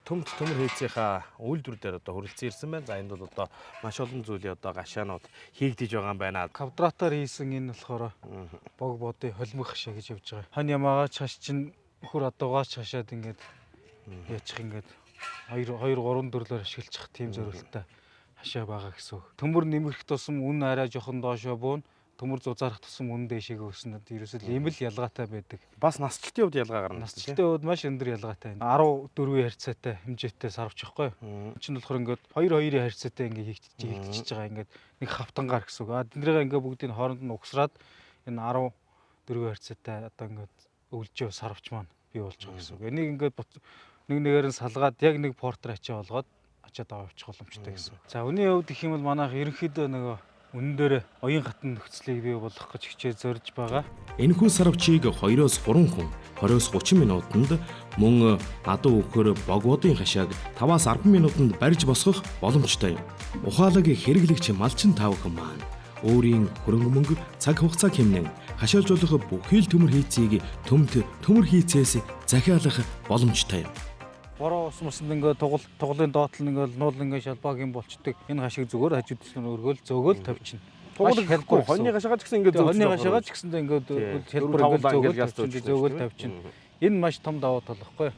төмөр хийцийнхаа үйлдвэр дээр одоо хүрэлцэн ирсэн байна. За энд бол одоо маш олон зүйлийн одоо гашаанууд хийгдэж байгаа юм байна. Квадратаар хийсэн энэ болохоор бог бодын холимог хашаа гэж явж байгаа. Хан ямаагач хаш чинь нөхөр одоогооч хашаад ингээд яачих ингээд 2 3 төрлөөр ашиглах тийм зорилттой хашаа байгаа гэсэн үг. Төмөр нэмэрх тусам үн арай жоохон доошоо буун, төмөр зузаарах тусам үн дээшээгээ өснөд ерөөсөө ийм л ялгаатай байдаг. Бас насжилтын хувьд ялгаа гарна. Насжилтын хувьд маш өндөр ялгаатай. 14-ийн харьцаатай хэмжээтэй сарвч байхгүй. Чинь болохоор ингээд 2-2-ийн харьцаатай ингээд хийгдчихэж байгаа ингээд нэг хавтангаар гэсэн үг. Тэднийгээ ингээд бүгдийг хооронд нь угсраад энэ 14-ийн харьцаатай одоо ингээд өвлжөө сарвч маань бий болж байгаа гэсэн үг. Энийг ингээд нэг нэгээр нь салгаад яг нэг портер ачаа болгоод ачаад аваачих боломжтой гэсэн. За үний хувьд гэх юм бол манайх ерөнхийдөө нөгөө үнэн дээр оюун гатны нөхцөлийг бий болгох гэж хичээл зорж байгаа. Энэхүү сарвчийг 2-3 хүн 20-30 минутанд мөн адуу өгөхөр богводын хашааг 5-10 минутанд барьж босгох боломжтой юм. Ухаалаг хэрэглэгч малчин таавхан маань өөрийн хөрөнгө мөнгө цаг хугацаа хэмнэн хашаалжуулах бүхий л төмөр хийцийг төмөр хийцээс захиалах боломжтой юм. Бороо ус мусанд ингээд тугалын доотлол ингээд нуул ингээд шалбаагийн болчдөг. Энэ хашиг зүгээр хажууд нь өргөөл зөөгөл тавьчихна. Тугалыг хэлэхгүй хоньны гашаагаа ч гэсэн ингээд хоньны гашаагаа ч гэсэндээ ингээд хэлбэр ингээд зөөгөл тавьчихна. Энэ маш том давуу тал байхгүй.